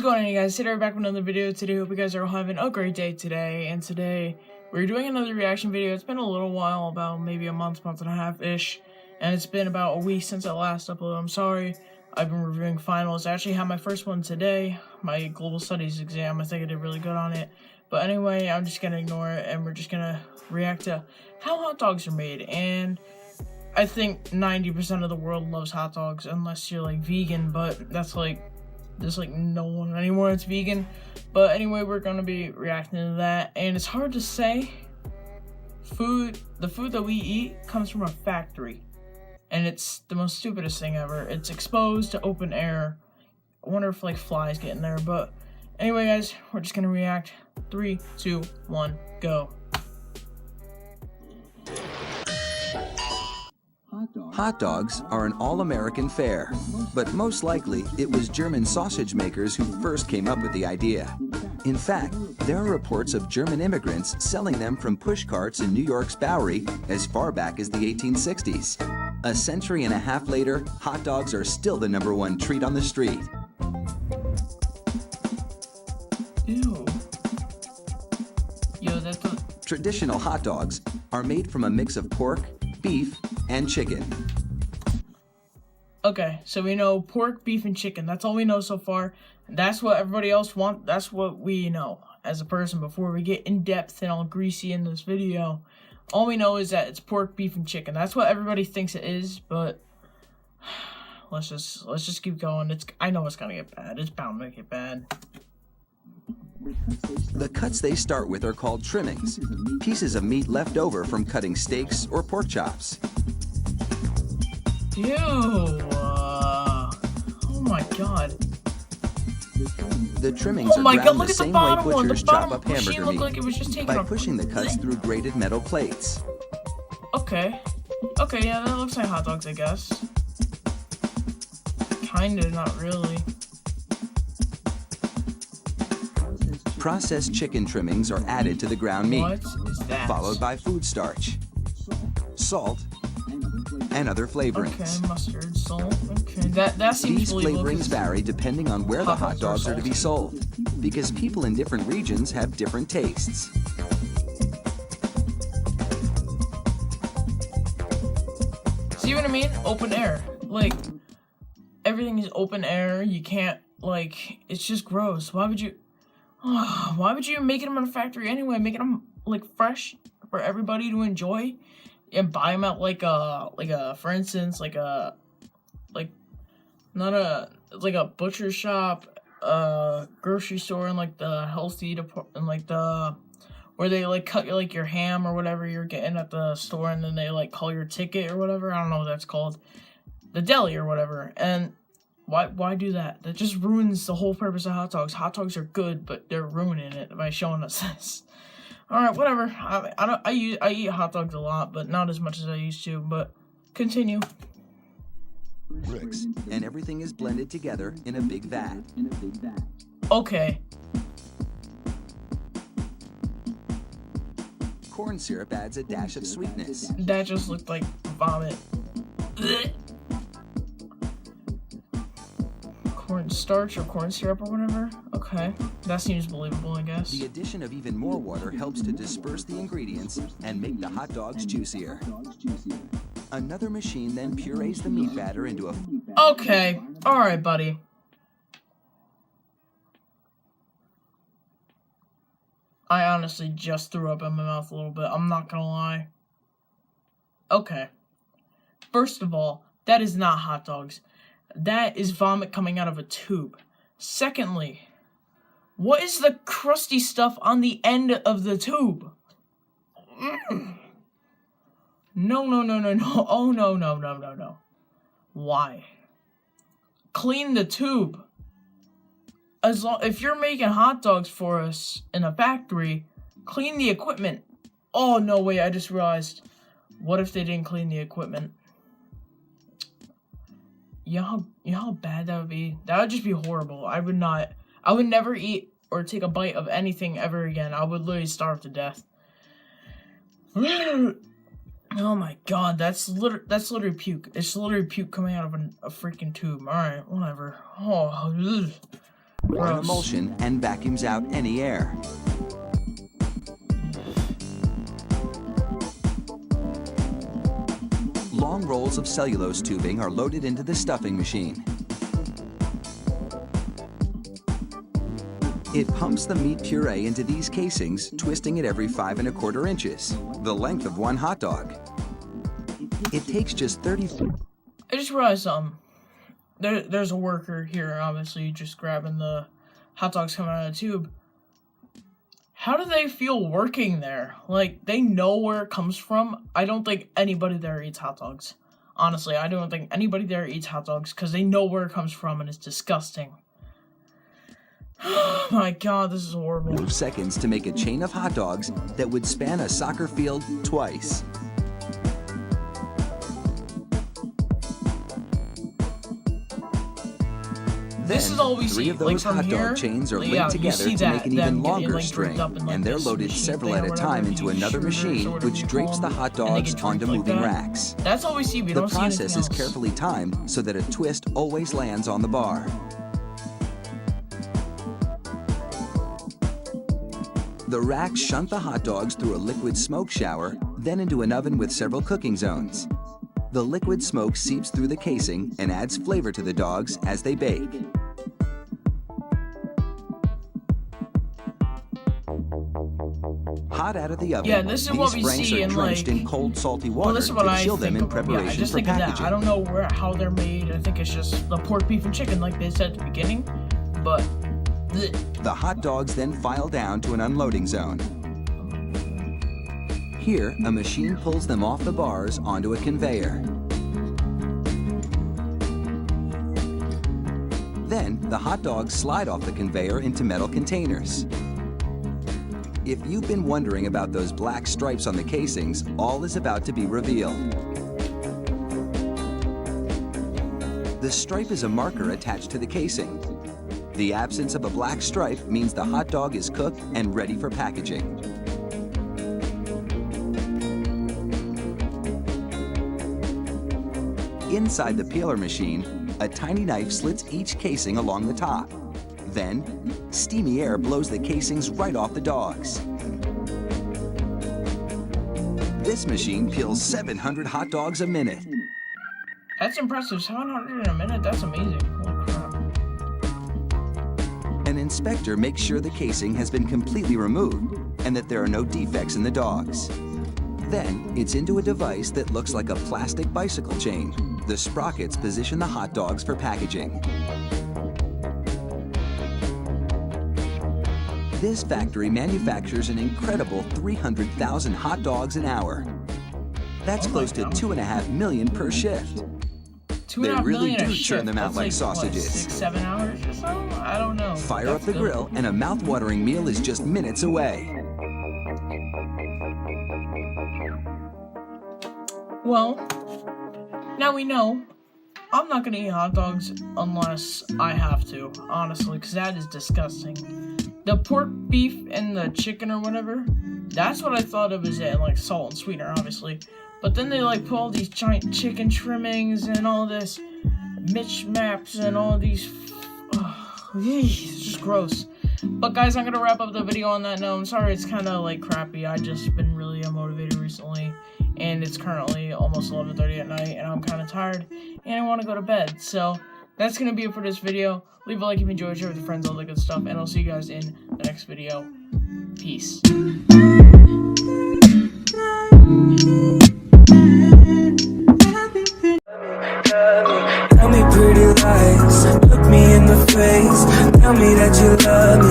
going on, you guys? Today we're back with another video. Today, hope you guys are all having a great day today. And today we're doing another reaction video. It's been a little while, about maybe a month and a half ish, and it's been about a week since I last uploaded. I'm sorry. I've been reviewing finals. I actually had my first one today, my global studies exam. I think I did really good on it. But anyway, I'm just gonna ignore it, and we're just gonna react to how hot dogs are made. And I think 90% of the world loves hot dogs, unless you're like vegan, but that's like, there's like no one anymore that's vegan. But anyway, we're gonna be reacting to that, and it's hard to say. The food that we eat comes from a factory, and it's the most stupidest thing ever. It's exposed to open air. I wonder if like flies get in there. But anyway, guys, we're just gonna react. 3, 2, 1, go. Hot dogs are an all-American fare, but most likely it was German sausage makers who first came up with the idea. In fact, there are reports of German immigrants selling them from push carts in New York's Bowery as far back as the 1860s. A century and a half later, hot dogs are still the #1 treat on the street. Ew. Yo, that's a... Traditional hot dogs are made from a mix of pork, beef, and chicken. Okay, so we know pork, beef, and chicken. That's all we know so far. That's what everybody else wants. That's what we know as a person before we get in depth and all greasy in this video. All we know is that it's pork, beef, and chicken. That's what everybody thinks it is, but let's just keep going. I know it's gonna get bad. It's bound to get bad. The cuts they start with are called trimmings, pieces of meat left over from cutting steaks or pork chops. Ew! Oh my god. The trimmings are ground the same way butchers chop up hamburger meat, like it was just by pushing the cuts through grated metal plates. Okay. Okay, yeah, that looks like hot dogs, I guess. Kinda, not really. Processed chicken trimmings are added to the ground meat, What is that? followed by food starch, salt, and other flavorings. Okay, mustard, salt. Okay, that seems These flavorings vary depending on where the hot dogs are to be sold, because people in different regions have different tastes. See what I mean? Open air. Like, everything is open air. You can't, like, it's just gross. Why would you make them in a factory anyway? Making them like fresh for everybody to enjoy, and buy them at like a for instance not a butcher shop, grocery store, and like the healthy department, like the where they like cut like your ham or whatever you're getting at the store, and then they like call your ticket or whatever. I don't know what that's called, the deli or whatever. And why do that? That just ruins the whole purpose of hot dogs. Hot dogs are good, but they're ruining it by showing us this. All right, whatever. I eat hot dogs a lot, but not as much as I used to. But continue. Bricks, and everything is blended together in a big vat. Okay. Corn syrup adds a dash of sweetness. That just looked like vomit. Blech. Corn starch or corn syrup or whatever. Okay, that seems believable, I guess. The addition of even more water helps to disperse the ingredients and make the hot dogs juicier. Another machine then purees the meat batter into a... Okay, alright, buddy. I honestly just threw up in my mouth a little bit. I'm not gonna lie. Okay. First of all, that is not hot dogs. That is vomit coming out of a tube. Secondly, what is the crusty stuff on the end of the tube? No. Oh, no. Why? Clean the tube. If you're making hot dogs for us in a factory, clean the equipment. Oh, no, wait, I just realized. What if they didn't clean the equipment? You know how bad that would be? That would just be horrible. I would never eat or take a bite of anything ever again. I would literally starve to death. Oh my god, that's literally puke. It's literally puke coming out of a freaking tube. Alright, whatever. Oh, ugh. an Gross. emulsion and vacuums out any air. Long rolls of cellulose tubing are loaded into the stuffing machine. It pumps the meat puree into these casings, twisting it every 5 1/4 inches, the length of one hot dog. It takes just 30. I just realized there's a worker here, obviously just grabbing the hot dogs coming out of the tube. How do they feel working there? Like, they know where it comes from. I don't think anybody there eats hot dogs. Honestly, I don't think anybody there eats hot dogs because they know where it comes from and it's disgusting. Oh my god, this is horrible. Seconds to make a chain of hot dogs that would span a soccer field twice. This is all we see. Three of those from hot here, dog chains are yeah, linked together to make an even longer string, and they're loaded several at a time into another machine, which drapes the hot dogs onto moving racks. That's all we see. We The don't see anything process is else. carefully timed so that a twist always lands on the bar. The racks shunt the hot dogs through a liquid smoke shower, then into an oven with several cooking zones. The liquid smoke seeps through the casing and adds flavor to the dogs as they bake. Hot out of the oven, Yeah, this is these what we franks see are in, drenched like, in cold, salty Well, water this is what to I chill them think in of. Yeah, I preparation just for think of that. packaging. I don't know how they're made. I think it's just the pork, beef, and chicken, like they said at the beginning. But The hot dogs then file down to an unloading zone. Here, a machine pulls them off the bars onto a conveyor. Then, the hot dogs slide off the conveyor into metal containers. If you've been wondering about those black stripes on the casings, all is about to be revealed. The stripe is a marker attached to the casing. The absence of a black stripe means the hot dog is cooked and ready for packaging. Inside the peeler machine, a tiny knife slits each casing along the top. Then, steamy air blows the casings right off the dogs. This machine peels 700 hot dogs a minute. that's impressive. 700 in a minute. That's amazing. Holy crap. An inspector makes sure the casing has been completely removed and that there are no defects in the dogs. Then, it's into a device that looks like a plastic bicycle chain. The sprockets position the hot dogs for packaging. This factory manufactures an incredible 300,000 hot dogs an hour. That's close to 2.5 million per shift. They really do churn them out like sausages. 6-7 hours or so? I don't know. Fire up That's the good. grill and a mouth-watering meal is just minutes away. Well, now we know. I'm not gonna eat hot dogs unless I have to, honestly, because that is disgusting. The pork, beef, and the chicken or whatever, that's what I thought of as it, and like salt and sweetener, obviously. But then they like put all these giant chicken trimmings and all this mismaps and all these. It's just gross. But guys, I'm gonna wrap up the video on that note. I'm sorry it's kind of like crappy. I just been really unmotivated recently, and it's currently almost 11:30 at night, and I'm kind of tired, and I want to go to bed. So that's gonna be it for this video. Leave a like if you enjoyed, share with your friends, all that good stuff, and I'll see you guys in the next video. Peace. Tell me pretty lies, look me in the face. Tell me that you love me.